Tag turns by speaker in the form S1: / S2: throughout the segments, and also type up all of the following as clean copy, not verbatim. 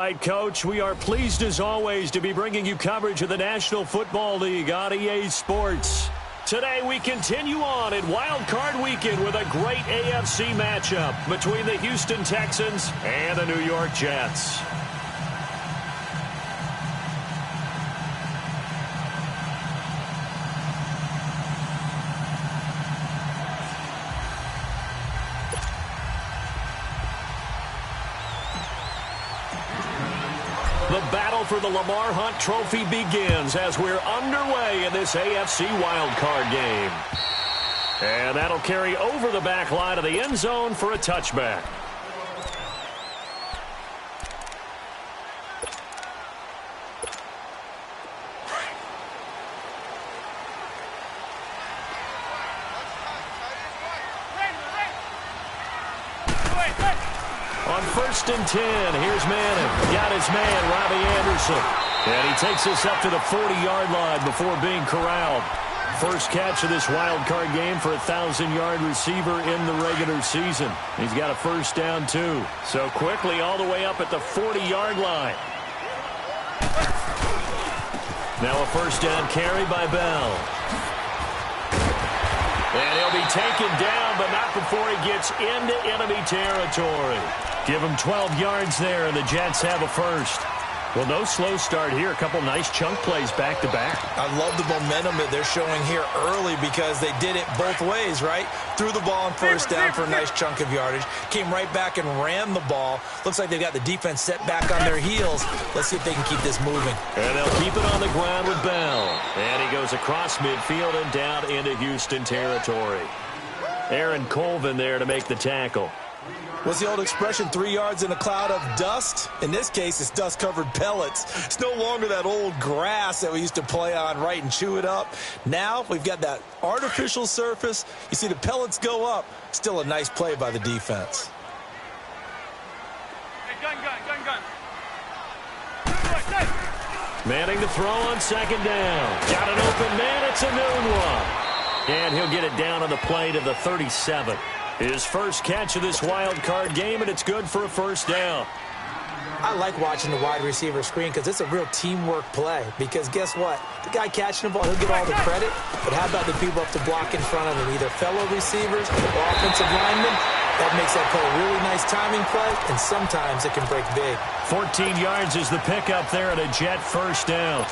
S1: All right, Coach, we are pleased as always to be bringing you coverage of the National Football League on EA Sports. Today we continue on in Wild Card Weekend with a great AFC matchup between the Houston Texans and the New York Jets. The battle for the Lamar Hunt Trophy begins as we're underway in this AFC wildcard game. And that'll carry over the back line of the end zone for a touchback. On 1st and 10, here's Manning. Got his man, Robbie Anderson. And he takes us up to the 40-yard line before being corralled. First catch of this wild card game for a 1,000-yard receiver in the regular season. He's got a first down, too. So quickly all the way up at the 40-yard line. Now a first down carry by Bell. And he'll be taken down, but not before he gets into enemy territory. Give him 12 yards there, and the Jets have a first. Well, no slow start here. A couple nice chunk plays back-to-back.
S2: I love the momentum that they're showing here early because they did it both ways, right? Threw the ball on first down for a nice chunk of yardage. Came right back and ran the ball. Looks like they've got the defense set back on their heels. Let's see if they can keep this moving.
S1: And they'll keep it on the ground with Bell. And he goes across midfield and down into Houston territory. Aaron Colvin there to make the tackle.
S2: What's the old expression, 3 yards in a cloud of dust? In this case, it's dust-covered pellets. It's no longer that old grass that we used to play on, right, and chew it up. Now we've got that artificial surface. You see the pellets go up. Still a nice play by the defense.
S3: Hey, gun.
S1: Manning to throw on 2nd down. Got an open man. It's a noon one. And he'll get it down on the play to the 37. His first catch of this wild card game, and it's good for a first down.
S2: I like watching the wide receiver screen because it's a real teamwork play. Because guess what? The guy catching the ball, he'll get all the credit. But how about the people up to block in front of him? Either fellow receivers or offensive linemen. That makes that play a really nice timing play, and sometimes it can break big.
S1: 14 yards is the pickup there at a Jet first down.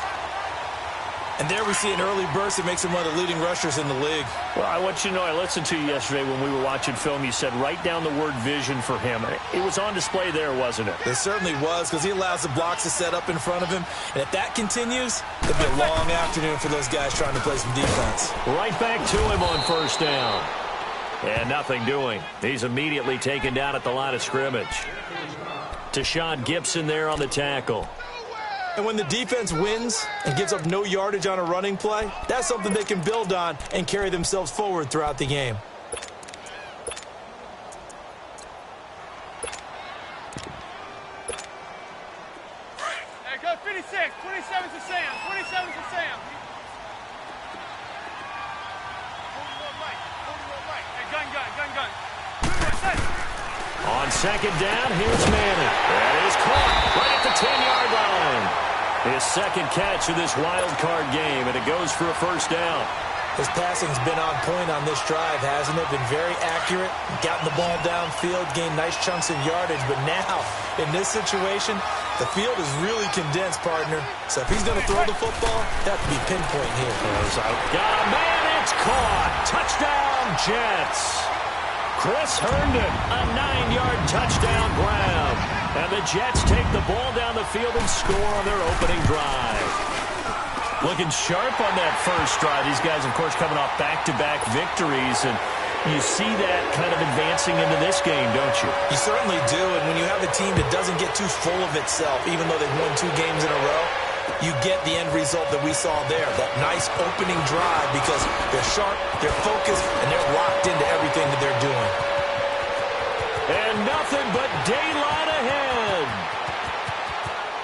S2: And there we see an early burst that makes him one of the leading rushers in the league.
S1: Well, I want you to know, I listened to you yesterday when we were watching film. You said write down the word vision for him. It was on display there, wasn't it?
S2: It certainly was, because he allows the blocks to set up in front of him. And if that continues, it'll be a long afternoon for those guys trying to play some defense.
S1: Right back to him on first down. And nothing doing. He's immediately taken down at the line of scrimmage. Tashawn Gibson there on the tackle.
S2: And when the defense wins and gives up no yardage on a running play, that's something they can build on and carry themselves forward throughout the game.
S3: Hey, go 56. 27's to Sam. 27's to Sam. Hey, gun.
S1: On 2nd down, here's Manning. That is caught right at the 10-yard line. His second catch of this wild card game, and it goes for a first down.
S2: His passing's been on point on this drive, hasn't it? Been very accurate, gotten the ball downfield, gained nice chunks of yardage. But now, in this situation, the field is really condensed, partner. So if he's going to throw the football, that could be pinpoint here.
S1: Got a man, it's caught. Touchdown, Jets. Chris Herndon, a 9-yard touchdown grab. And the Jets take the ball down the field and score on their opening drive. Looking sharp on that first drive. These guys, of course, coming off back-to-back victories. And you see that kind of advancing into this game, don't you?
S2: You certainly do. And when you have a team that doesn't get too full of itself, even though they've won 2 games in a row, you get the end result that we saw there, that nice opening drive, because they're sharp, they're focused, and they're locked into everything that they're doing.
S1: And nothing but daylight ahead.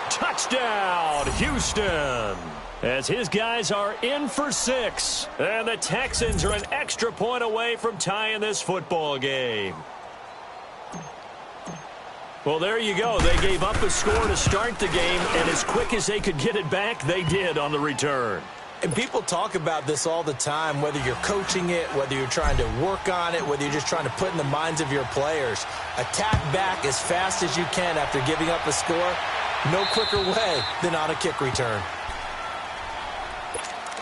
S1: Touchdown, Houston. As his guys are in for 6. And the Texans are an extra point away from tying this football game. Well, there you go. They gave up a score to start the game, and as quick as they could get it back, they did on the return.
S2: And people talk about this all the time, whether you're coaching it, whether you're trying to work on it, whether you're just trying to put in the minds of your players. Attack back as fast as you can after giving up a score. No quicker way than on a kick return.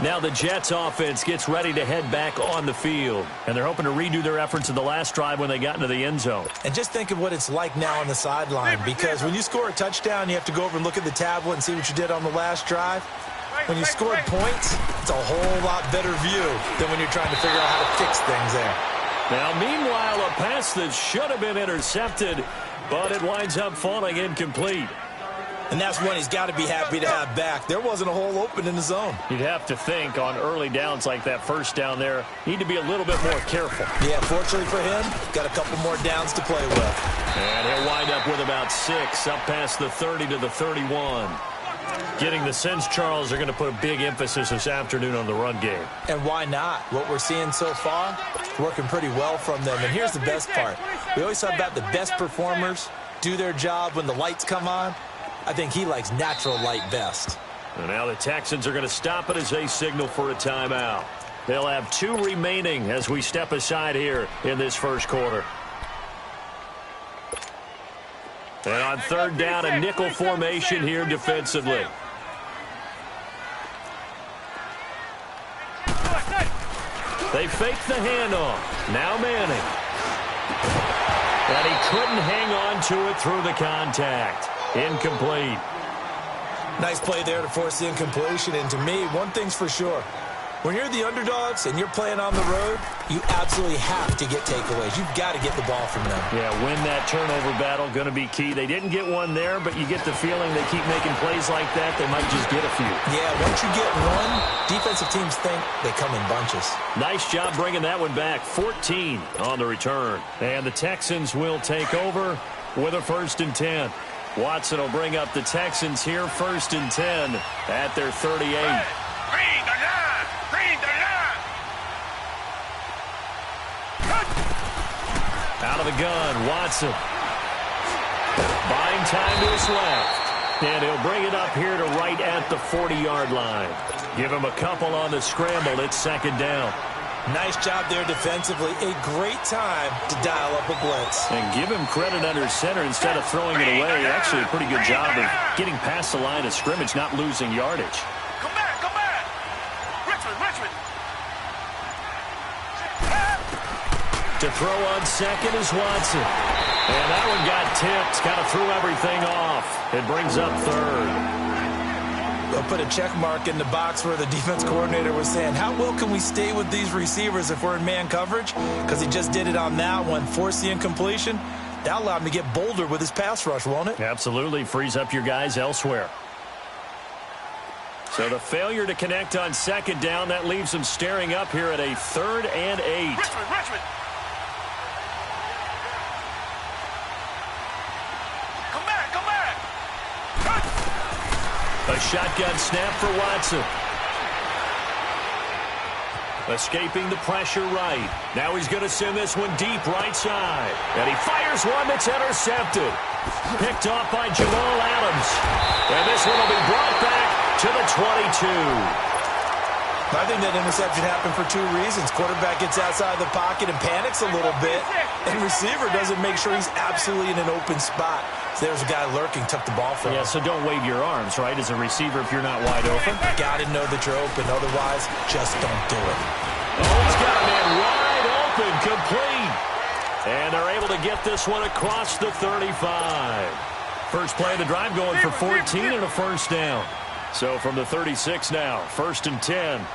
S1: Now the Jets offense gets ready to head back on the field. And they're hoping to redo their efforts in the last drive when they got into the end zone.
S2: And just think of what it's like now on the sideline. Because when you score a touchdown, you have to go over and look at the tablet and see what you did on the last drive. When you scored points, it's a whole lot better view than when you're trying to figure out how to fix things there.
S1: Now, meanwhile, a pass that should have been intercepted, but it winds up falling incomplete.
S2: And that's one he's got to be happy to have back. There wasn't a hole open in the zone.
S1: You'd have to think on early downs like that first down there, need to be a little bit more careful.
S2: Yeah, fortunately for him, got a couple more downs to play with.
S1: And he'll wind up with about 6, up past the 30 to the 31. Getting the sense, Charles, are going to put a big emphasis this afternoon on the run game.
S2: And why not? What we're seeing so far, working pretty well from them. And here's the best part. We always talk about the best performers do their job when the lights come on. I think he likes natural light best.
S1: And now the Texans are going to stop it as they signal for a timeout. They'll have 2 remaining as we step aside here in this first quarter. And on third down, a nickel formation here defensively. They fake the handoff. Now Manning. And he couldn't hang on to it through the contact. Incomplete.
S2: Nice play there to force the incompletion. And to me, one thing's for sure. When you're the underdogs and you're playing on the road, you absolutely have to get takeaways. You've got to get the ball from them.
S1: Yeah, win that turnover battle, going to be key. They didn't get one there, but you get the feeling they keep making plays like that, they might just get a few.
S2: Yeah, once you get one, defensive teams think they come in bunches.
S1: Nice job bringing that one back. 14 on the return. And the Texans will take over with a 1st and 10. Watson will bring up the Texans here, 1st and 10 at their 38. Out of the gun, Watson. Buying time to his left. And he'll bring it up here to right at the 40-yard line. Give him a couple on the scramble. It's 2nd down.
S2: Nice job there defensively. A great time to dial up a blitz.
S1: And give him credit under center instead of throwing it away. Actually, a pretty good job of getting past the line of scrimmage, not losing yardage.
S3: Come back, come back. Richmond.
S1: To throw on second is Watson. And that one got tipped. Kind of threw everything off. It brings up 3rd.
S2: They'll put a check mark in the box where the defense coordinator was saying, how well can we stay with these receivers if we're in man coverage? Because he just did it on that one, forced the incompletion. That allowed him to get bolder with his pass rush, won't it?
S1: Absolutely. Frees up your guys elsewhere. So the failure to connect on 2nd down, that leaves them staring up here at a 3rd and 8.
S3: Richmond. Come back.
S1: A shotgun snap for Watson. Escaping the pressure right. Now he's going to send this one deep right side. And he fires one that's intercepted. Picked off by Jamal Adams. And this one will be brought back to the 22.
S2: I think that interception happened for 2 reasons. Quarterback gets outside the pocket and panics a little bit. And receiver doesn't make sure he's absolutely in an open spot. So there's a guy lurking, took the ball from him.
S1: Yeah, so don't wave your arms, right, as a receiver if you're not wide open.
S2: Got to know that you're open. Otherwise, just don't do it.
S1: Oh, he's got a man wide open, complete. And they're able to get this one across the 35. First play of the drive going for 14 and a 1st down. So from the 36 now, 1st and 10.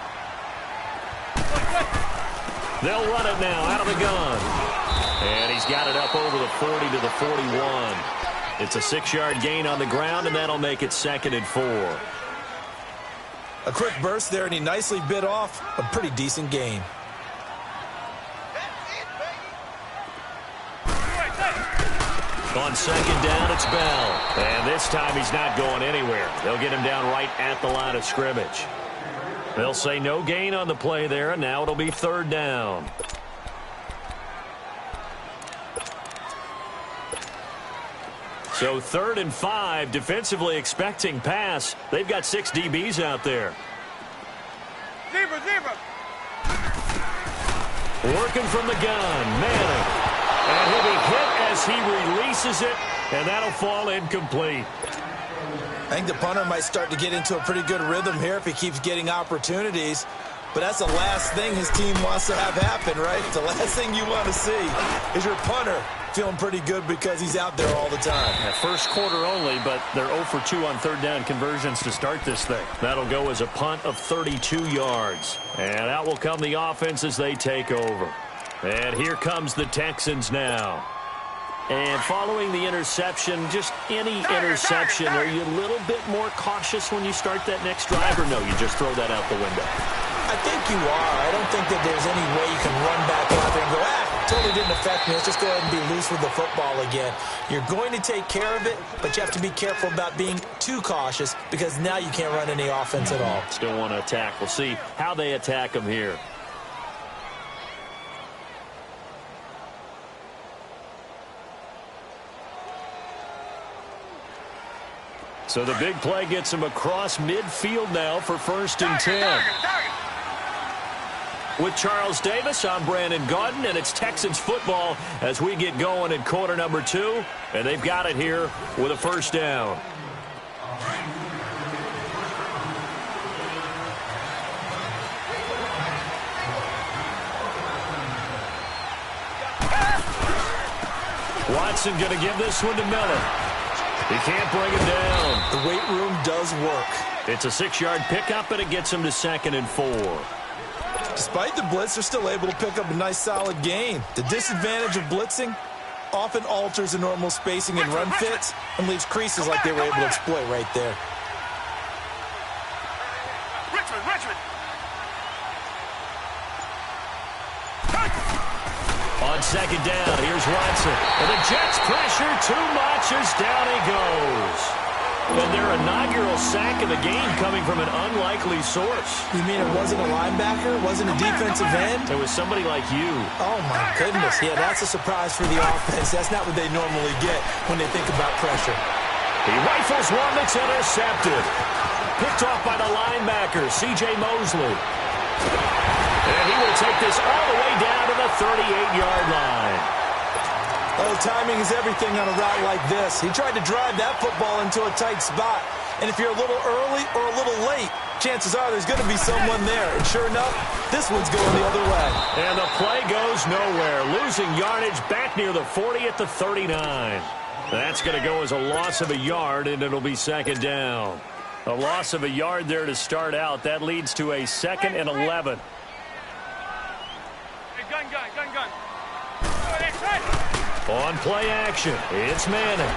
S1: They'll run it now out of the gun. And he's got it up over the 40 to the 41. It's a 6-yard gain on the ground, and that'll make it 2nd and 4.
S2: A quick burst there, and he nicely bit off a pretty decent gain.
S1: On 2nd down, it's Bell. And this time he's not going anywhere. They'll get him down right at the line of scrimmage. They'll say no gain on the play there, and now it'll be 3rd down. So 3rd and 5, defensively expecting pass. They've got 6 DBs out there.
S3: Zebra, zebra.
S1: Working from the gun, Manning. And he'll be hit as he releases it, and that'll fall incomplete.
S2: I think the punter might start to get into a pretty good rhythm here if he keeps getting opportunities. But that's the last thing his team wants to have happen, right? The last thing you want to see is your punter feeling pretty good because he's out there all the time.
S1: Yeah, first quarter only, but they're 0 for 2 on 3rd down conversions to start this thing. That'll go as a punt of 32 yards. And out will come the offense as they take over. And here comes the Texans now. And following the interception, just any interception, are you a little bit more cautious when you start that next drive, or no, you just throw that out the window?
S2: I think you are. I don't think that there's any way you can run back out there and go, totally didn't affect me. Let's just go ahead and be loose with the football again. You're going to take care of it, but you have to be careful about being too cautious because now you can't run any offense at all.
S1: Still want to attack. We'll see how they attack them here. So the big play gets him across midfield now for 1st and 10. With Charles Davis, I'm Brandon Gaudin, and it's Texans football as we get going in quarter number 2. And they've got it here with a 1st down. Watson going to give this one to Miller. He can't bring him down.
S2: The weight room does work.
S1: It's a 6-yard pickup, and it gets him to 2nd and 4.
S2: Despite the blitz, they're still able to pick up a nice, solid gain. The disadvantage of blitzing often alters the normal spacing and run fits and leaves creases like they were able to exploit right there.
S3: Richmond.
S1: On 2nd down, here's Watson. And the Jets pressure too much as down he goes. And their inaugural sack of the game coming from an unlikely source.
S2: You mean it wasn't a linebacker? It wasn't a defensive end?
S1: It was somebody like you.
S2: Oh, my goodness. Yeah, that's a surprise for the offense. That's not what they normally get when they think about pressure.
S1: He rifles one that's intercepted. Picked off by the linebacker, C.J. Mosley. And he will take this all the way down to the 38-yard line.
S2: Oh, timing is everything on a route like this. He tried to drive that football into a tight spot. And if you're a little early or a little late, chances are there's going to be someone there. And sure enough, this one's going the other way.
S1: And the play goes nowhere. Losing yardage back near the 40 at the 39. That's going to go as a loss of a yard, and it'll be 2nd down. A loss of a yard there to start out. That leads to a 2nd and 11.
S3: Gun.
S1: On play action, it's Manning.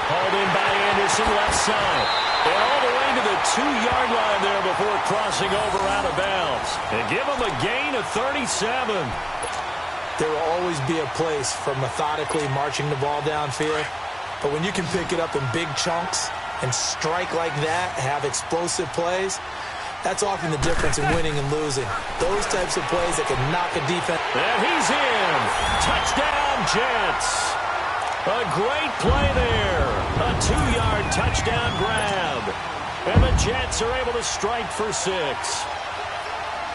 S1: Hauled in by Anderson, left side. And all the way to the 2-yard line there before crossing over out of bounds. And give him a gain of 37.
S2: There will always be a place for methodically marching the ball downfield. But when you can pick it up in big chunks and strike like that, have explosive plays, that's often the difference in winning and losing. Those types of plays that can knock a defense.
S1: And he's in. Touchdown, Jets. A great play there. A 2-yard touchdown grab. And the Jets are able to strike for 6.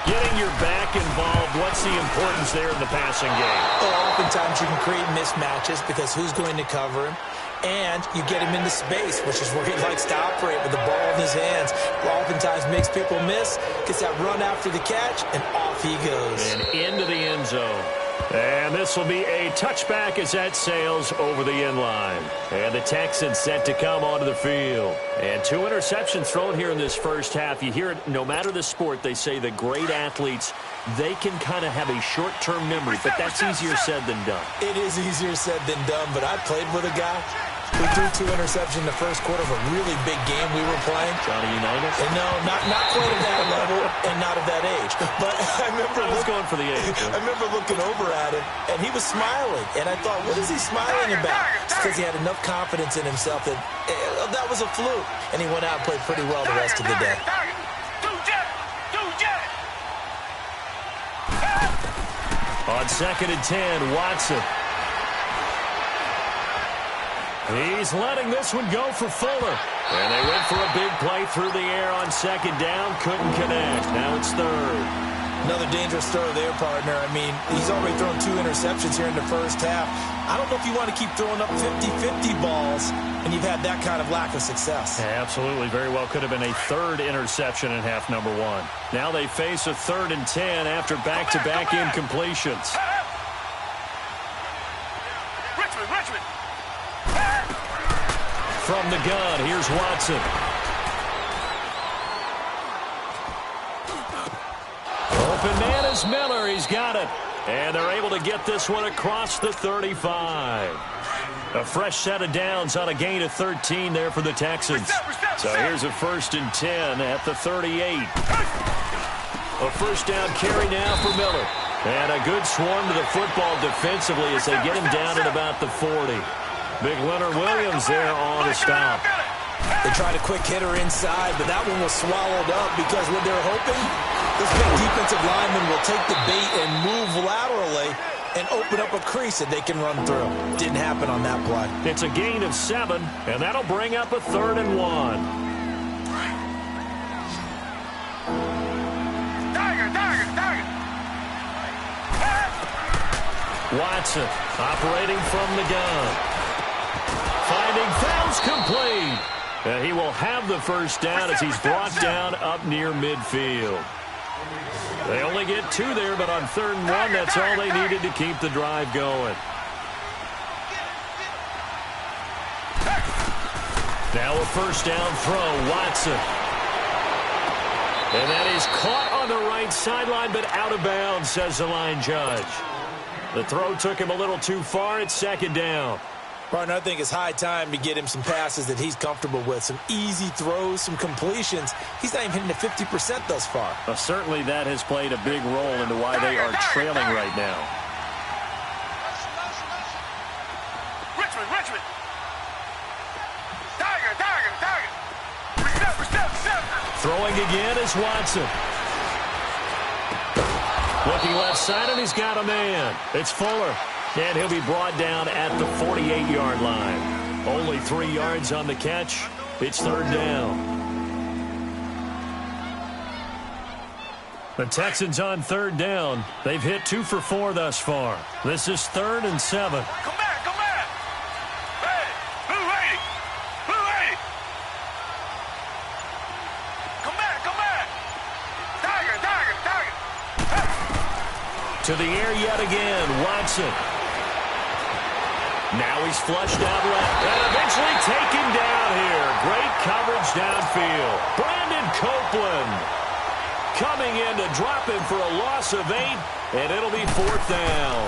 S1: Getting your back involved, what's the importance there in the passing game?
S2: Well, oftentimes you can create mismatches because who's going to cover him? And you get him into space, which is where he likes to operate with the ball in his hands. Oftentimes makes people miss, gets that run after the catch, and off he goes.
S1: And into the end zone. And this will be a touchback as that sails over the end line. And the Texans set to come onto the field. And 2 interceptions thrown here in this first half. You hear it, no matter the sport, they say the great athletes, they can kind of have a short-term memory, but that's easier said than done.
S2: It is easier said than done, but I played with a guy who threw 2 interceptions in the first quarter of a really big game we were playing.
S1: Johnny Unitas?
S2: And no, not quite at that level and not at that age. But I remember
S1: going for the age.
S2: I remember looking over at him, and he was smiling. And I thought, what is he smiling about? It's because he had enough confidence in himself that that was a fluke. And he went out and played pretty well the rest of the day.
S1: On 2nd and 10, Watson. He's letting this one go for Fuller. And they went for a big play through the air on second down. Couldn't connect. Now it's third.
S2: Another dangerous throw there, partner. I mean, he's already thrown 2 interceptions here in the first half. I don't know if you want to keep throwing up 50-50 balls, and you've had that kind of lack of success.
S1: Yeah, absolutely. Very well could have been a third interception in half number 1. Now they face a 3rd and 10 after back-to-back incompletions.
S3: Richmond.
S1: From the gun, here's Watson. Open man is Miller. He's got it. And they're able to get this one across the 35. A fresh set of downs on a gain of 13 there for the Texans. So here's a 1st and 10 at the 38. A first down carry now for Miller. And a good swarm to the football defensively as they get him down at about the 40. Big Leonard Williams there on the stop.
S2: They tried a quick hitter inside, but that one was swallowed up because what they're hoping, this big defensive lineman will take the bait and move laterally and open up a crease that they can run through. Didn't happen on that play.
S1: It's a gain of 7, and that'll bring up a 3rd and 1.
S3: Tiger.
S1: Watson operating from the gun. Finding Fouls complete. And he will have the first down as he's brought down up near midfield. They only get 2 there, but on 3rd and 1, that's all they needed to keep the drive going. Now a first down throw, Watson. And that is caught on the right sideline, but out of bounds, says the line judge. The throw took him a little too far. It's 2nd down.
S2: Partner, I think it's high time to get him some passes that he's comfortable with. Some easy throws, some completions. He's not even hitting the 50% thus far.
S1: Well, certainly that has played a big role into why they are trailing right now.
S3: Richmond. Tiger. Step.
S1: Throwing again is Watson. Looking left side, and he's got a man. It's Fuller. And he'll be brought down at the 48-yard line. Only 3 yards on the catch. It's 3rd down. The Texans on 3rd down. They've hit 2 for 4 thus far. This is 3rd and 7.
S3: Come back. Hey, blue 80. Come back. Tiger.
S1: To the air yet again, Watson. Now he's flushed out left and eventually taken down here. Great coverage downfield. Brandon Copeland coming in to drop him for a loss of 8, and it'll be 4th down.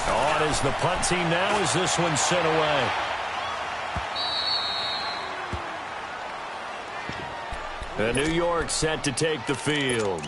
S1: On is the punt team now as this one's sent away. And New York set to take the field.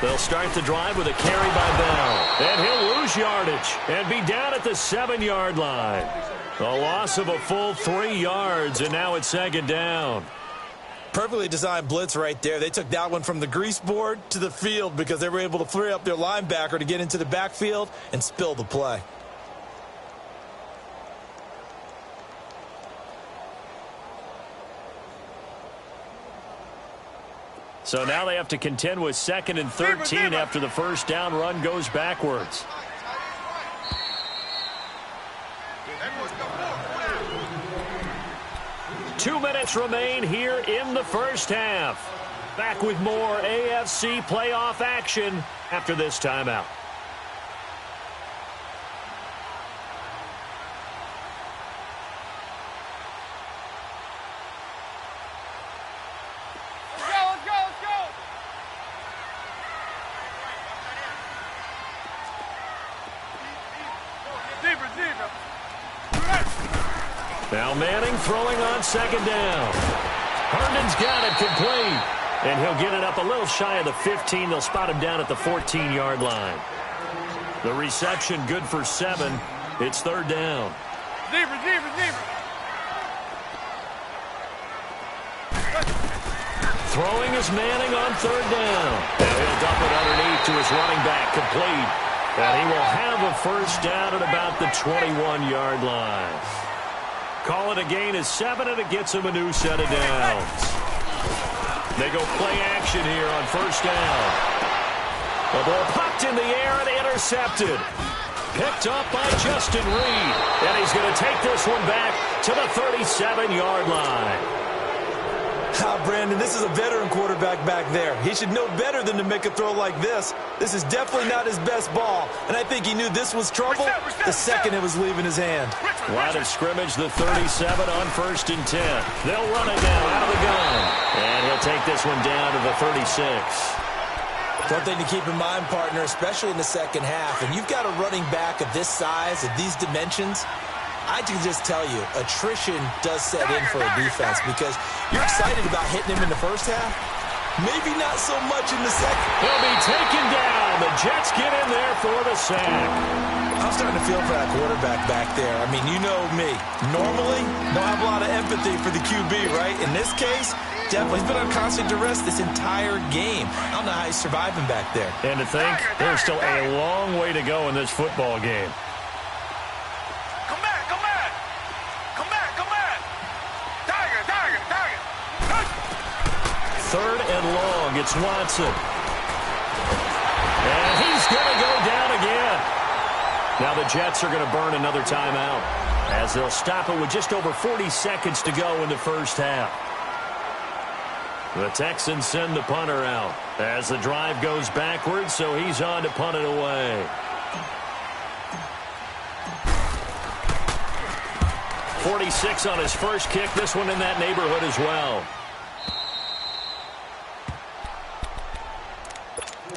S1: They'll start the drive with a carry by Bell. And he'll lose yardage and be down at the 7-yard line. A loss of a full 3 yards, and now it's 2nd down.
S2: Perfectly designed blitz right there. They took that one from the grease board to the field because they were able to free up their linebacker to get into the backfield and spill the play.
S1: So now they have to contend with 2nd and 13 after the first down run goes backwards. Two minutes remain here in the first half. Back with more AFC playoff action after this timeout. Now Manning throwing on second down. Herndon's got it complete. And he'll get it up a little shy of the 15. They'll spot him down at the 14-yard line. The reception good for 7. It's third down.
S3: Zebra.
S1: Throwing is Manning on third down. And he'll dump it underneath to his running back, complete. And he will have a first down at about the 21-yard line. Call it a gain of 7, and it gets him a new set of downs. They go play action here on first down. The ball popped in the air and intercepted. Picked up by Justin Reed. And he's going to take this one back to the 37-yard line.
S2: Brandon, this is a veteran quarterback back there. He should know better than to make a throw like this. This is definitely not his best ball, and I think he knew this was trouble the second it was leaving his hand.
S1: Line of scrimmage, the 37 on 1st and 10. They'll run it down out of the gun, and he'll take this one down to the 36.
S2: One thing to keep in mind, partner, especially in the second half, and you've got a running back of this size, of these dimensions, I can just tell you, attrition does set in for a defense because you're excited about hitting him in the first half. Maybe not so much in the second.
S1: He'll be taken down. The Jets get in there for the sack.
S2: I'm starting to feel for that quarterback back there. I mean, you know me. Normally, don't have a lot of empathy for the QB, right? In this case, definitely. He's been on constant duress this entire game. I don't know how he's surviving back there.
S1: And to think, there's still a long way to go in this football game. Third and long, it's Watson. And he's going to go down again. Now the Jets are going to burn another timeout as they'll stop it with just over 40 seconds to go in the first half. The Texans send the punter out as the drive goes backwards, so he's on to punt it away. 46 on his first kick, this one in that neighborhood as well.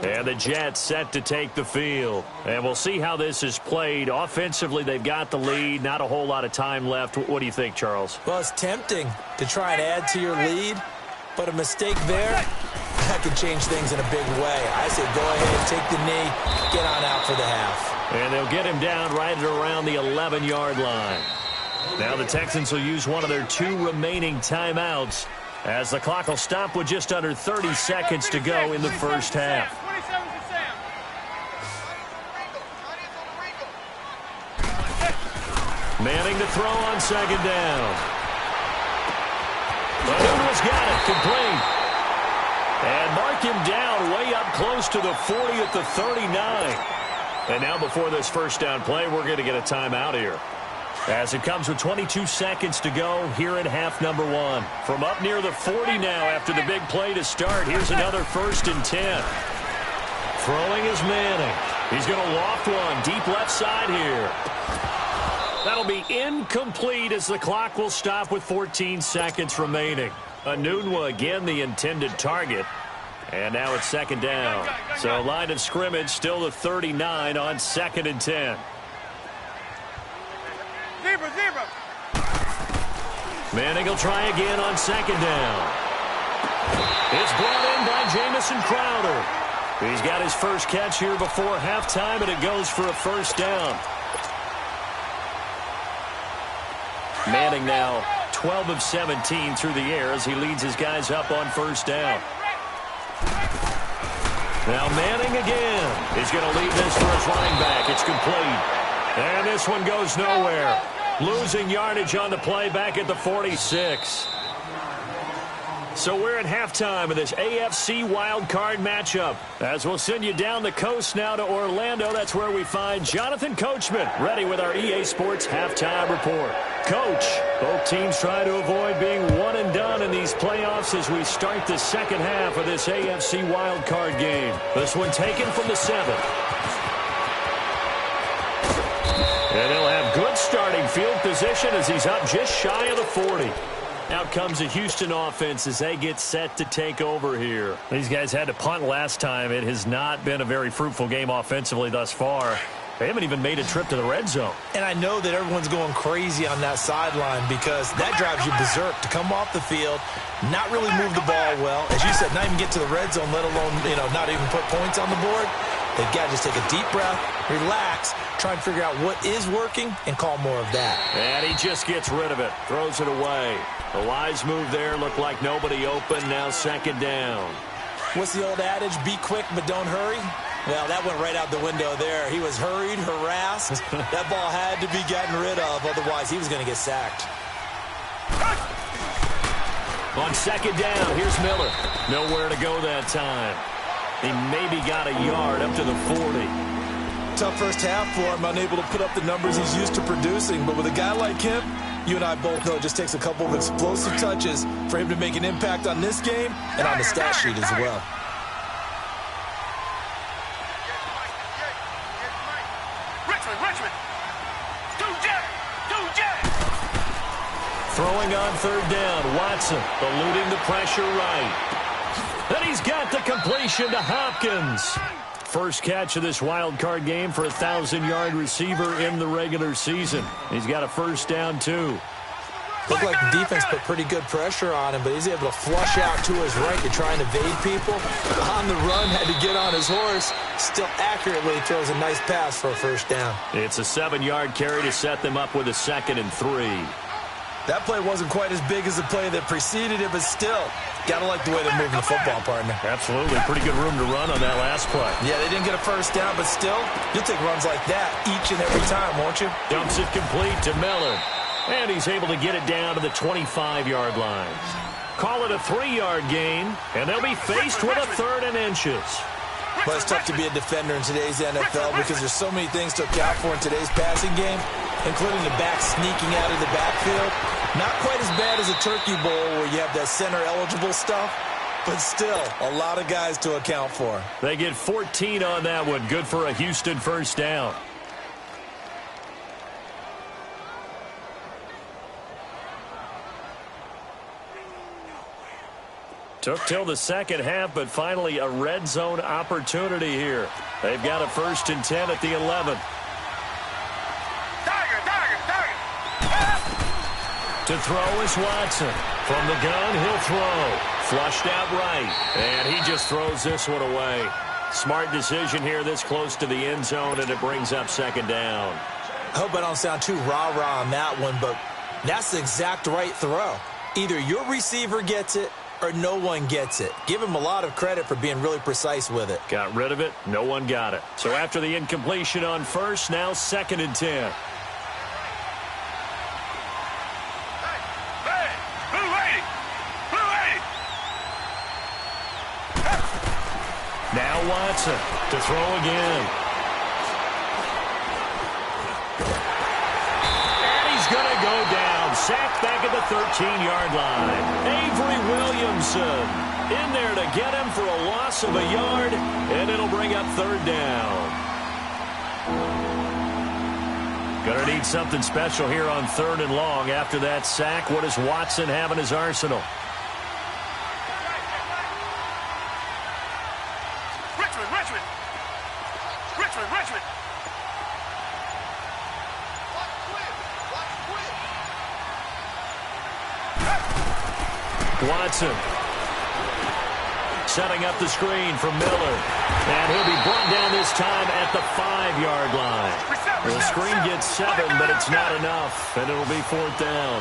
S1: And the Jets set to take the field. And we'll see how this is played. Offensively, they've got the lead. Not a whole lot of time left. What do you think, Charles?
S2: Well, it's tempting to try and add to your lead, but a mistake there, that could change things in a big way. I say go ahead, take the knee, get on out for the half.
S1: And they'll get him down right at around the 11-yard line. Now the Texans will use one of their 2 remaining timeouts as the clock will stop with just under 30 seconds to go in the first half. Manning to throw on second down. Manning got it, complete. And mark him down way up close to the 40 at the 39. And now before this first down play, we're going to get a timeout here. As it comes with 22 seconds to go here in half number 1. From up near the 40 now after the big play to start. Here's another 1st and 10. Throwing is Manning. He's going to loft one deep left side here. That'll be incomplete as the clock will stop with 14 seconds remaining. Anunwa again the intended target. And now it's second down. So line of scrimmage still the 39 on 2nd and 10.
S3: Zebra.
S1: Manning will try again on second down. It's brought in by Jamison Crowder. He's got his first catch here before halftime, and it goes for a first down. Manning now 12 of 17 through the air as he leads his guys up on first down. Now Manning again. He's going to lead this for his running back. It's complete. And this one goes nowhere. Losing yardage on the play back at the 46. So we're at halftime of this AFC wildcard matchup. As we'll send you down the coast now to Orlando, that's where we find Jonathan Coachman, ready with our EA Sports halftime report. Coach, both teams try to avoid being one and done in these playoffs as we start the second half of this AFC wildcard game. This one taken from the 7th. And he'll have good starting field position as he's up just shy of the 40. Out comes the Houston offense as they get set to take over here. These guys had to punt last time. It has not been a very fruitful game offensively thus far. They haven't even made a trip to the red zone.
S2: And I know that everyone's going crazy on that sideline because that drives you berserk to come off the field, not really move the ball well. As you said, not even get to the red zone, let alone, not even put points on the board. They've got to just take a deep breath, relax, try and figure out what is working, and call more of that.
S1: And he just gets rid of it, throws it away. A wise move there, looked like nobody open, now second down.
S2: What's the old adage, be quick but don't hurry? Well, that went right out the window there. He was hurried, harassed. That ball had to be gotten rid of, otherwise he was going to get sacked.
S1: On second down, here's Miller. Nowhere to go that time. He maybe got a yard up to the 40.
S2: Tough first half for him, unable to put up the numbers he's used to producing. But with a guy like him, you and I both know it just takes a couple of explosive touches for him to make an impact on this game and on the stat sheet as well.
S1: Throwing on third down, Watson eluding the pressure right. And he's got the completion to Hopkins. First catch of this wild card game for a 1,000-yard receiver in the regular season. He's got a first down, too.
S2: Looked like the defense put pretty good pressure on him, but he's able to flush out to his right to try and evade people. On the run, had to get on his horse. Still accurately throws a nice pass for a first down.
S1: It's a 7-yard carry to set them up with a 2nd and 3.
S2: That play wasn't quite as big as the play that preceded it, but still, got to like the way they're moving the football, partner.
S1: Absolutely. Pretty good room to run on that last play.
S2: Yeah, they didn't get a first down, but still, you'll take runs like that each and every time, won't you?
S1: Dumps it complete to Miller. And he's able to get it down to the 25-yard line. Call it a 3-yard gain, and they'll be faced with a 3rd and inches.
S2: Well, it's tough to be a defender in today's NFL because there's so many things to account for in today's passing game, including the back sneaking out of the backfield. Not quite as bad as a turkey bowl where you have that center-eligible stuff, but still a lot of guys to account for.
S1: They get 14 on that one. Good for a Houston first down. Took till the second half, but finally a red zone opportunity here. They've got a 1st and 10 at the 11. To throw is Watson. From the gun, he'll throw. Flushed out right. And he just throws this one away. Smart decision here this close to the end zone, and it brings up 2nd down.
S2: I hope I don't sound too rah-rah on that one, but that's the exact right throw. Either your receiver gets it or no one gets it. Give him a lot of credit for being really precise with it.
S1: Got rid of it. No one got it. So after the incompletion on first, now 2nd and 10. Now Watson to throw again. And he's going to go down. Sacked back at the 13-yard line. Avery Williamson in there to get him for a loss of a yard, and it'll bring up 3rd down. Going to need something special here on 3rd and long. After that sack, what does Watson have in his arsenal? Watson setting up the screen from Miller. And he'll be brought down this time at the 5-yard line. The screen gets 7, but it's not enough, and it'll be 4th down.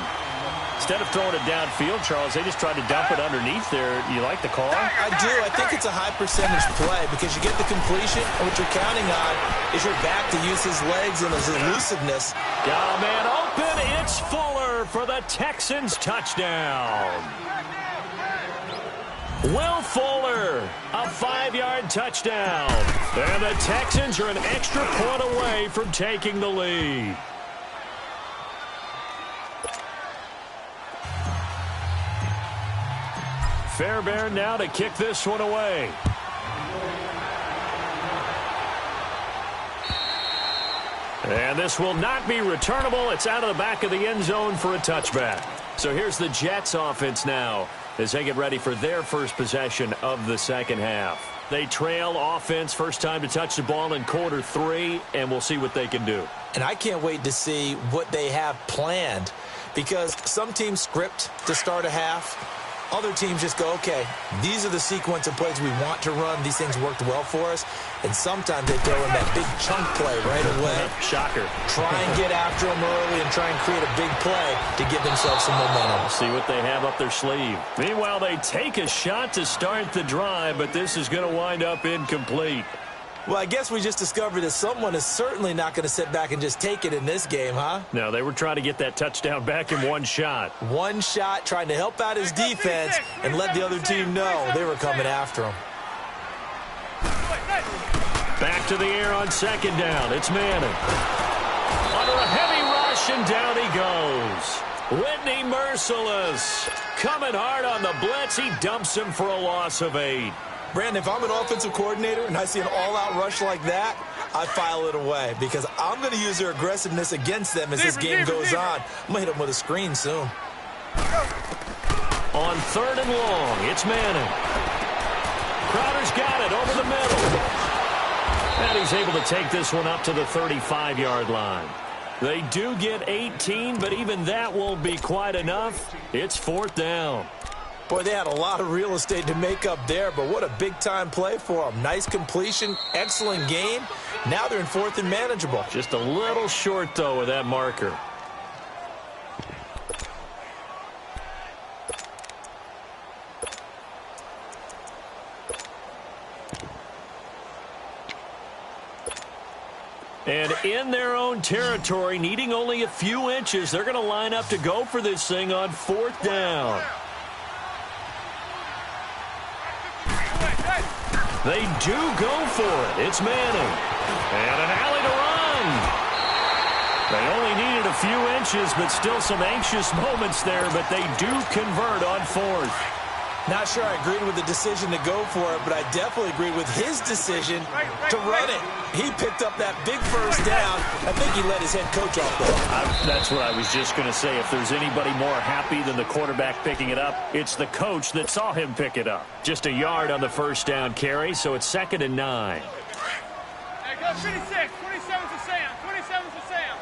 S1: Instead of throwing it downfield, Charles, they just tried to dump it underneath there. You like the call?
S2: I do. I think it's a high-percentage play because you get the completion, and what you're counting on is your back to use his legs and his elusiveness.
S1: Got a man open. It's Fuller for the Texans touchdown. Will Fuller, a 5-yard touchdown. And the Texans are an extra point away from taking the lead. Fairbairn now to kick this one away. And this will not be returnable. It's out of the back of the end zone for a touchback. So here's the Jets offense now as they get ready for their first possession of the second half. They trail offense first time to touch the ball in quarter 3, and we'll see what they can do.
S2: And I can't wait to see what they have planned, because some teams script to start a half. Other teams just go, okay, these are the sequence of plays we want to run. These things worked well for us. And sometimes they throw in that big chunk play right away.
S1: Shocker.
S2: Try and get after them early and try and create a big play to give themselves some momentum.
S1: See what they have up their sleeve. Meanwhile, they take a shot to start the drive, but this is going to wind up incomplete.
S2: Well, I guess we just discovered that someone is certainly not going to sit back and just take it in this game, huh?
S1: No, they were trying to get that touchdown back in one shot.
S2: One shot, trying to help out his defense and let the other team know they were coming after him.
S1: Back to the air on second down. It's Manning. Under a heavy rush, and down he goes. Whitney merciless. Coming hard on the blitz. He dumps him for a loss of 8.
S2: Brandon, if I'm an offensive coordinator and I see an all-out rush like that, I file it away because I'm going to use their aggressiveness against them as this game goes on. I'm going to hit them with a screen soon.
S1: On 3rd and long, it's Manning. Crowder's got it over the middle. And he's able to take this one up to the 35-yard line. They do get 18, but even that won't be quite enough. It's 4th down.
S2: Boy, they had a lot of real estate to make up there, but what a big-time play for them. Nice completion, excellent game. Now they're in 4th and manageable.
S1: Just a little short, though, with that marker. And in their own territory, needing only a few inches, they're going to line up to go for this thing on 4th down. They do go for it. It's Manning. And an alley to run. They only needed a few inches, but still some anxious moments there, but they do convert on 4th.
S2: Not sure I agreed with the decision to go for it, but I definitely agreed with his decision to run it. He picked up that big first down. I think he let his head coach off the hook.
S1: That's what I was just going to say. If there's anybody more happy than the quarterback picking it up, it's the coach that saw him pick it up. Just a yard on the first down carry, so it's 2nd and 9.
S3: Hey, go 56. 27 to Sam. 27 to Sam.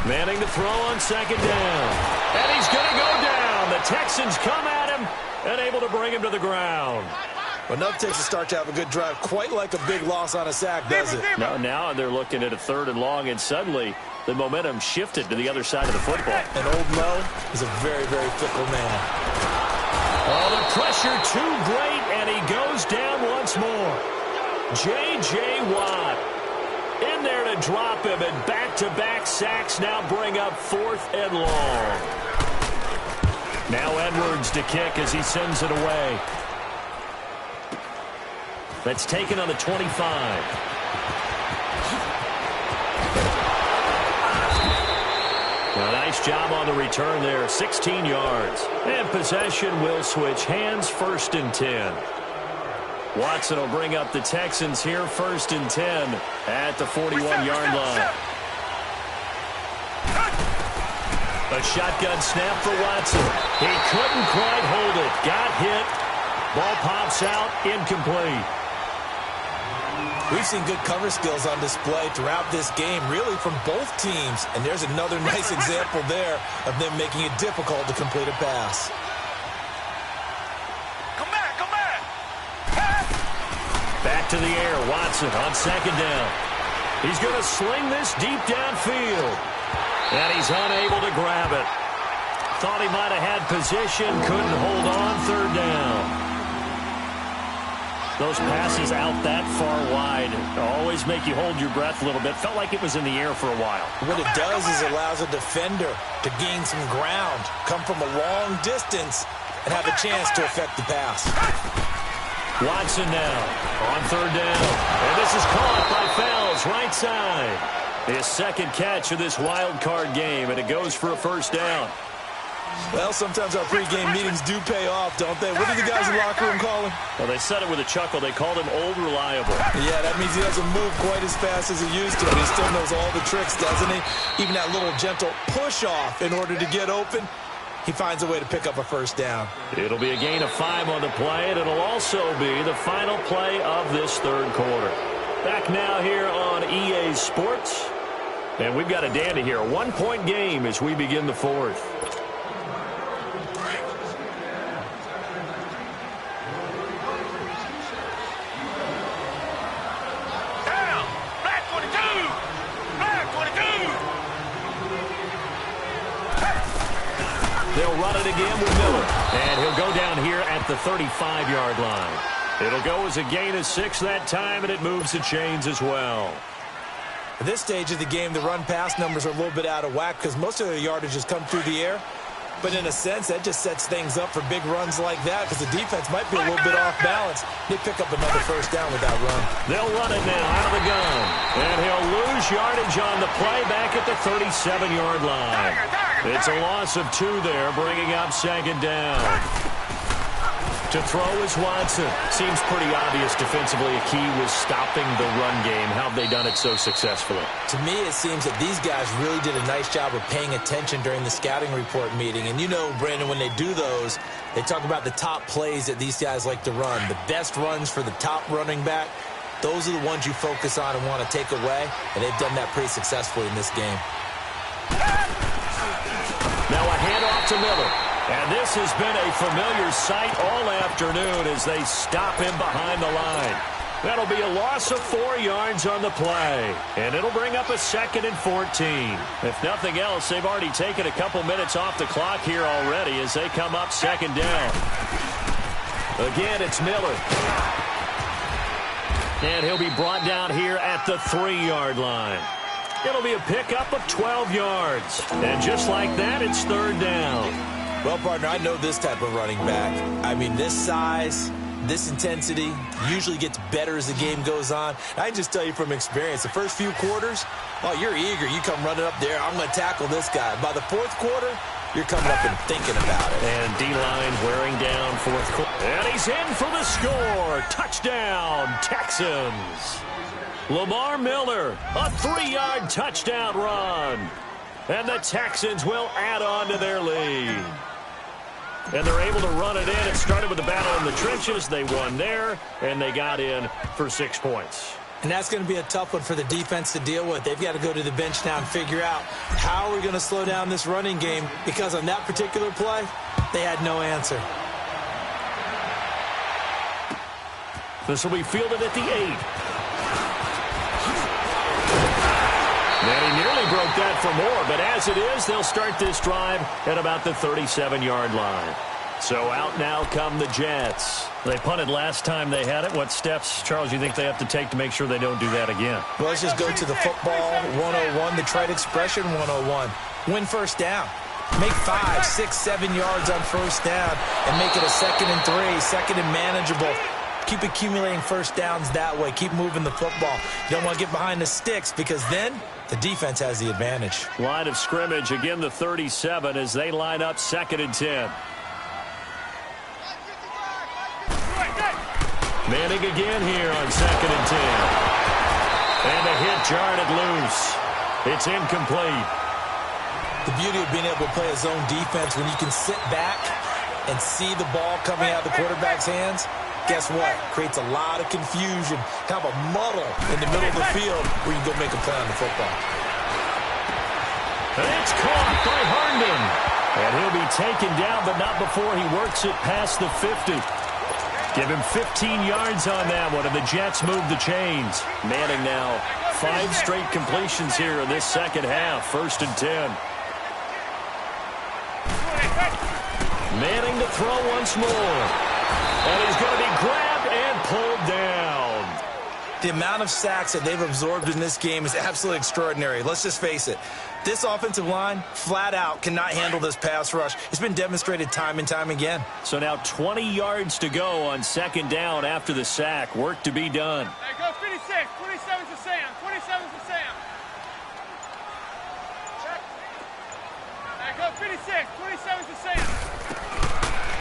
S1: Manning to throw on 2nd down. And he's going to go down. The Texans come at him and able to bring him to the ground.
S2: Well, enough takes a start to have a good drive. Quite like a big loss on a sack, does it?
S1: No, now they're looking at a 3rd and long, and suddenly the momentum shifted to the other side of the football.
S2: And old Mo is a very, very fickle man.
S1: Oh, the pressure too great, and he goes down once more. J.J. Watt in there to drop him, and back-to-back sacks now bring up 4th and long. Now Edwards to kick as he sends it away. That's taken on the 25. A nice job on the return there, 16 yards. And possession will switch hands, 1st and 10. Watson will bring up the Texans here, 1st and 10 at the 41-yard line. A shotgun snap for Watson. He couldn't quite hold it. Got hit. Ball pops out, incomplete.
S2: We've seen good cover skills on display throughout this game, really from both teams. And there's another nice example there of them making it difficult to complete a pass.
S1: Back to the air, Watson on 2nd down. He's going to sling this deep downfield. And he's unable to grab it. Thought he might have had position, couldn't hold on, 3rd down. Those passes out that far wide always make you hold your breath a little bit. Felt like it was in the air for a while.
S2: What it does is allows a defender to gain some ground, come from a long distance, and have a chance to affect the pass.
S1: Watson now on 3rd down. And this is caught by Fells, right side. His 2nd catch of this wild card game, and it goes for a 1st down.
S2: Well, sometimes our pregame meetings do pay off, don't they? What do the guys in the locker room call him?
S1: Well, they said it with a chuckle. They called him Old Reliable.
S2: Yeah, that means he doesn't move quite as fast as he used to, but he still knows all the tricks, doesn't he? Even that little gentle push-off in order to get open. he finds a way to pick up a first down.
S1: It'll be a gain of 5 on the play, and it'll also be the final play of this third quarter. Back now here on EA Sports. And we've got a dandy here. A 1-point game as we begin the fourth.
S3: Down! Black 22! Black 22!
S1: They'll run it again with Miller. And he'll go down here at the 35-yard line. It'll go as a gain of 6 that time, and it moves the chains as well.
S2: At this stage of the game, the run-pass numbers are a little bit out of whack because most of their yardage has come through the air. But in a sense, that just sets things up for big runs like that because the defense might be a little bit off balance. They pick up another first down with that run.
S1: They'll run it now out of the gun. And he'll lose yardage on the play back at the 37-yard line. It's a loss of 2 there, bringing up second down. To throw is Watson. Seems pretty obvious defensively a key was stopping the run game. How have they done it so successfully?
S2: To me, it seems that these guys really did a nice job of paying attention during the scouting report meeting. And you know, Brandon, when they do those, they talk about the top plays that these guys like to run. The best runs for the top running back, those are the ones you focus on and want to take away. And they've done that pretty successfully in this game.
S1: Now a handoff to Miller. And this has been a familiar sight all afternoon as they stop him behind the line. That'll be a loss of 4 yards on the play. And it'll bring up a 2nd and 14. If nothing else, they've already taken a couple minutes off the clock here already as they come up 2nd down. Again, it's Miller. And he'll be brought down here at the 3-yard line. It'll be a pickup of 12 yards. And just like that, it's 3rd down.
S2: Well, partner, I know this type of running back. I mean, this size, this intensity usually gets better as the game goes on. I can just tell you from experience, the first few quarters, oh, you're eager. You come running up there, I'm going to tackle this guy. By the 4th quarter, you're coming up and thinking about it.
S1: And D-line wearing down 4th quarter. And he's in for the score. Touchdown, Texans. Lamar Miller, a 3-yard touchdown run. And the Texans will add on to their lead. And they're able to run it in. It started with a battle in the trenches. They won there, and they got in for 6 points.
S2: And that's going to be a tough one for the defense to deal with. They've got to go to the bench now and figure out how are we going to slow down this running game, because on that particular play, they had no answer.
S1: This will be fielded at the 8. And he nearly broke that for more, but as it is, they'll start this drive at about the 37-yard line. So out now come the Jets. They punted last time they had it. What steps, Charles, you think they have to take to make sure they don't do that again?
S2: Well, let's just go to the football 101, the trite expression 101. Win first down. Make 5, 6, 7 yards on first down and make it a 2nd and 3, 2nd and manageable. Keep accumulating first downs that way. Keep moving the football. You don't want to get behind the sticks because then the defense has the advantage.
S1: Line of scrimmage, again the 37 as they line up 2nd and 10. Manning again here on 2nd and 10. And a hit jarred it loose. It's incomplete.
S2: The beauty of being able to play a zone defense when you can sit back and see the ball coming out of the quarterback's hands, guess what? Creates a lot of confusion, kind of a muddle in the middle of the field where you can go make a play on the football.
S1: And it's caught by Herndon. And he'll be taken down, but not before he works it past the 50. Give him 15 yards on that one, and the Jets move the chains. Manning now 5 straight completions here in this second half. 1st and 10. Manning to throw once more. And he's going to be grabbed and pulled down.
S2: The amount of sacks that they've absorbed in this game is absolutely extraordinary. Let's just face it. This offensive line, flat out, cannot handle this pass rush. It's been demonstrated time and time again.
S1: So now 20 yards to go on 2nd down after the sack. Work to be done.
S3: Hey, go 56. 27's to Sam. 27's to Sam. Hey, go 56. 27's to Sam.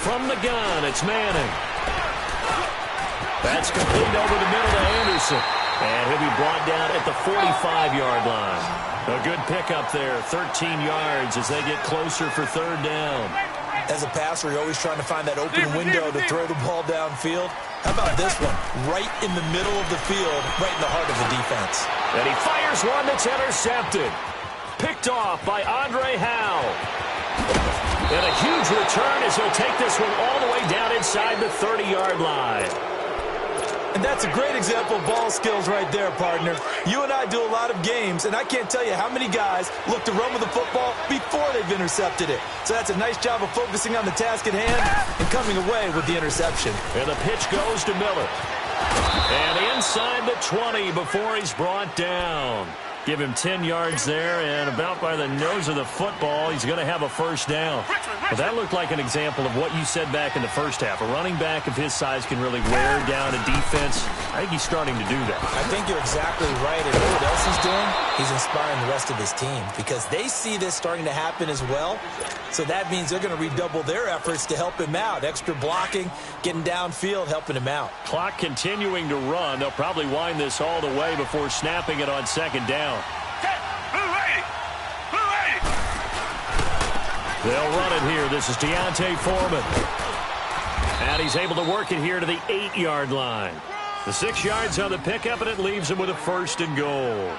S1: From the gun, it's Manning. That's complete over the middle to Anderson. And he'll be brought down at the 45-yard line. A good pickup there, 13 yards as they get closer for 3rd down.
S2: As a passer, you're always trying to find that open window to throw the ball downfield. How about this one? Right in the middle of the field, right in the heart of the defense.
S1: And he fires one that's intercepted. Picked off by Andre Howe. And a huge return as he'll take this one all the way down inside the 30-yard line.
S2: And that's a great example of ball skills right there, partner. You and I do a lot of games, and I can't tell you how many guys look to run with the football before they've intercepted it. So that's a nice job of focusing on the task at hand and coming away with the interception.
S1: And the pitch goes to Miller. And inside the 20 before he's brought down. Give him 10 yards there, and about by the nose of the football, he's going to have a first down. But that looked like an example of what you said back in the first half. A running back of his size can really wear down a defense. I think he's starting to do that.
S2: I think you're exactly right. And what else he's doing? He's inspiring the rest of his team because they see this starting to happen as well. So that means they're going to redouble their efforts to help him out. Extra blocking, getting downfield, helping him out.
S1: Clock continuing to run. They'll probably wind this all the way before snapping it on second down. They'll run it here. This is Deontay Foreman. And he's able to work it here to the 8-yard line. The 6 yards on the pickup, and it leaves him with a first and goal.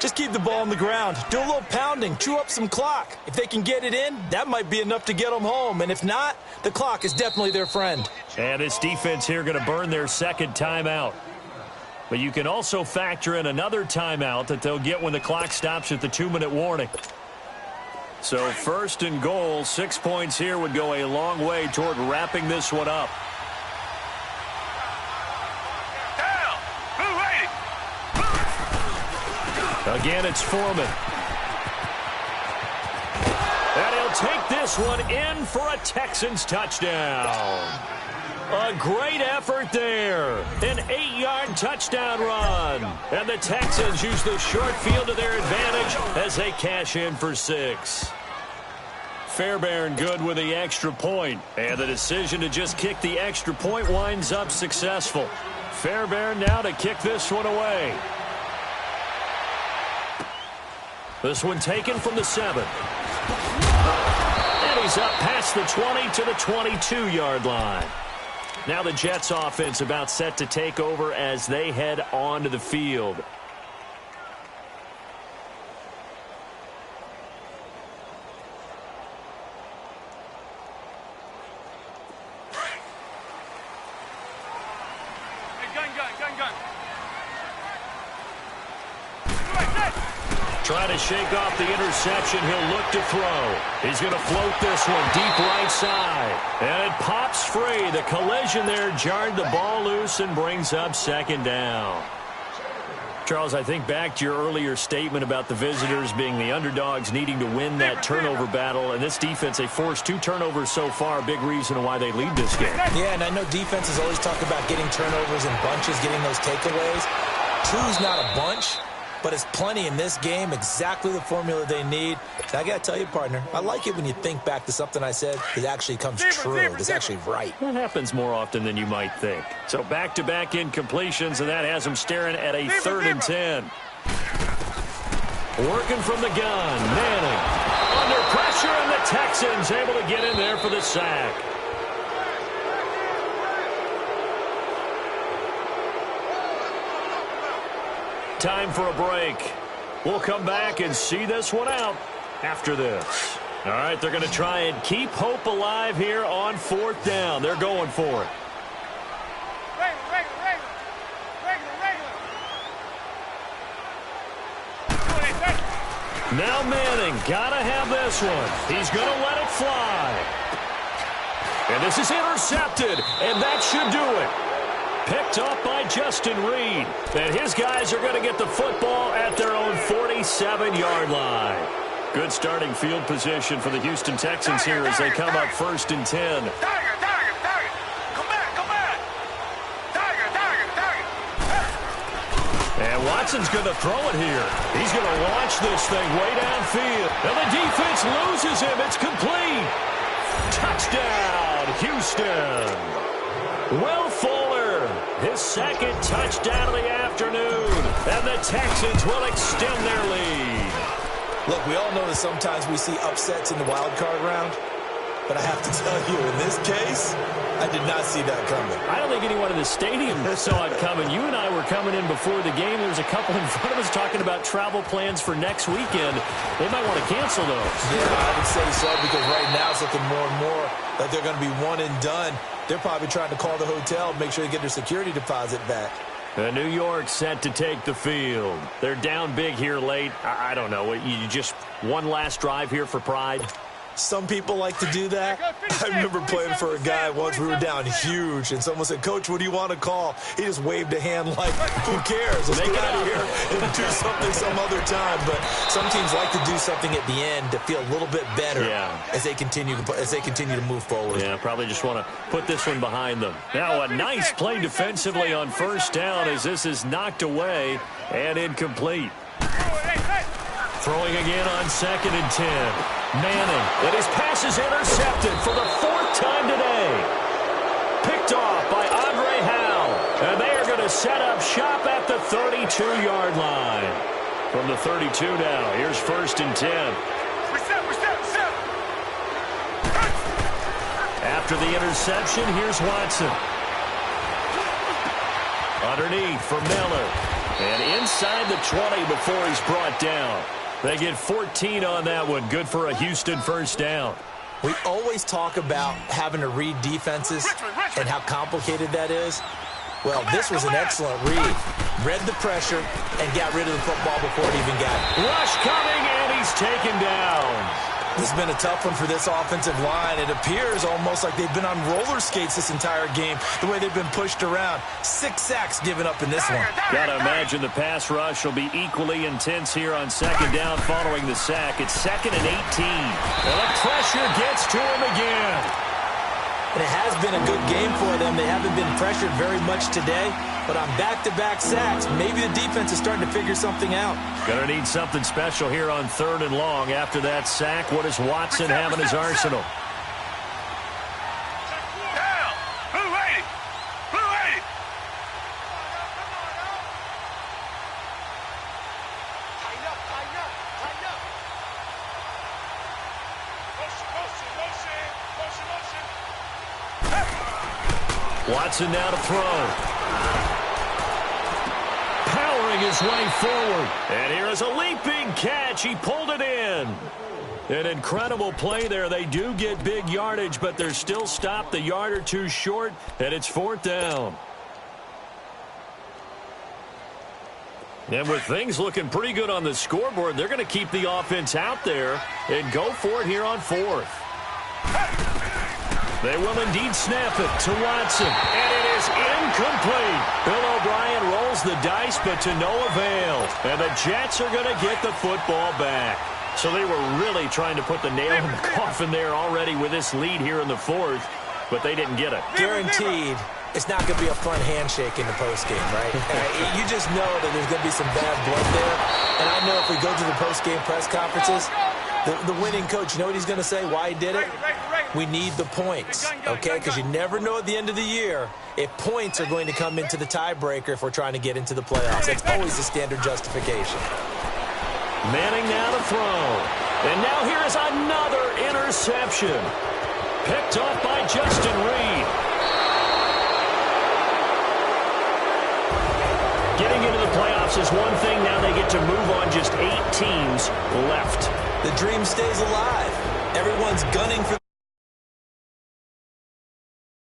S2: Just keep the ball on the ground. Do a little pounding. Chew up some clock. If they can get it in, that might be enough to get them home. And if not, the clock is definitely their friend.
S1: And this defense here going to burn their second timeout. But you can also factor in another timeout that they'll get when the clock stops at the 2-minute warning. So first and goal, 6 points here would go a long way toward wrapping this one up. Again, it's Foreman. And he'll take this one in for a Texans touchdown. A great effort there. An 8-yard touchdown run. And the Texans use the short field to their advantage as they cash in for 6. Fairbairn good with the extra point. And the decision to just kick the extra point winds up successful. Fairbairn now to kick this one away. This one taken from the 7. And he's up past the 20 to the 22-yard line. Now the Jets offense about set to take over as they head onto the field.
S3: Gun.
S1: Trying to shake off the interception. He'll look to throw. He's going to float this one deep right side. And it pops free. The collision there jarred the ball loose and brings up second down. Charles, I think back to your earlier statement about the visitors being the underdogs needing to win that turnover battle. And this defense, they forced 2 turnovers so far. Big reason why they lead this game.
S2: Yeah, and I know defenses always talk about getting turnovers in bunches, getting those takeaways. 2's not a bunch, but it's plenty in this game, exactly the formula they need. And I got to tell you, partner, I like it when you think back to something I said that actually comes true. It's actually right.
S1: That happens more often than you might think. So back-to-back incompletions, and that has them staring at a 3rd and 10. Working from the gun, Manning. Under pressure, and the Texans able to get in there for the sack. Time for a break. We'll come back and see this one out after this. All right, they're going to try and keep hope alive here on 4th down. They're going for it. Now Manning, gotta have this one. He's going to let it fly. And this is intercepted, and that should do it. Picked up by Justin Reed. And his guys are going to get the football at their own 47-yard line. Good starting field position for the Houston Texans here as they come up 1st and 10.
S3: Come back.
S1: And Watson's going to throw it here. He's going to launch this thing way downfield. And the defense loses him. It's complete. Touchdown, Houston. Will Fuller, his 2nd touchdown of the afternoon. And the Texans will extend their lead.
S2: Look, we all know that sometimes we see upsets in the wild card round. But I have to tell you, in this case, I did not see that coming.
S1: I don't think anyone in the stadium saw it coming. You and I were coming in before the game. There's a couple in front of us talking about travel plans for next weekend. They might want to cancel those.
S2: Yeah, I would say so, because right now it's looking more and more like they're going to be one and done. They're probably trying to call the hotel, make sure they get their security deposit back.
S1: New York set to take the field. They're down big here late. I don't know. You just one last drive here for pride?
S2: Some people like to do that. I remember playing for a guy once. We were down huge, and someone said, "Coach, what do you want to call?" He just waved a hand like, who cares? Let's get out of here and do something some other time. But some teams like to do something at the end to feel a little bit better as they continue to move forward.
S1: Yeah, probably just want to put this one behind them. Now a nice play defensively on first down as this is knocked away and incomplete. Throwing again on 2nd and 10. Manning, and his pass is intercepted for the 4th time today. Picked off by Andre Howell. And they are going to set up shop at the 32-yard line. From the 32 now, here's 1st and 10. After the interception, here's Watson. Underneath for Miller. And inside the 20 before he's brought down. They get 14 on that one. Good for a Houston first down.
S2: We always talk about having to read defenses and how complicated that is. Well, this was an excellent read. Read the pressure and got rid of the football before it even got it.
S1: Rush coming, and he's taken down.
S2: This has been a tough one for this offensive line. It appears almost like they've been on roller skates this entire game, the way they've been pushed around. 6 sacks given up in this one.
S1: Got to imagine the pass rush will be equally intense here on 2nd down following the sack. It's 2nd and 18. And the pressure gets to him again.
S2: And it has been a good game for them. They haven't been pressured very much today, but on back-to-back sacks, maybe the defense is starting to figure something out.
S1: Gonna need something special here on 3rd and long. After that sack, what does Watson have in his arsenal? Watson now to throw. Powering his way forward. And here is a leaping catch. He pulled it in. An incredible play there. They do get big yardage, but they're still stopped a yard or two short, and it's 4th down. And with things looking pretty good on the scoreboard, they're going to keep the offense out there and go for it here on 4th. They will indeed snap it to Watson, and it is incomplete. Bill O'Brien rolls the dice, but to no avail. And the Jets are going to get the football back. So they were really trying to put the nail in the coffin there already with this lead here in the 4th, but they didn't get it.
S2: Guaranteed, it's not going to be a fun handshake in the postgame, right? You just know that there's going to be some bad blood there. And I know if we go to the postgame press conferences, the winning coach, you know what he's going to say, why he did it? We need the points, okay? Because you never know at the end of the year if points are going to come into the tiebreaker if we're trying to get into the playoffs. It's always the standard justification.
S1: Manning now to throw. And now here is another interception. Picked off by Justin Reed. Getting into the playoffs is one thing. Now they get to move on. Just 8 teams left.
S2: The dream stays alive. Everyone's gunning for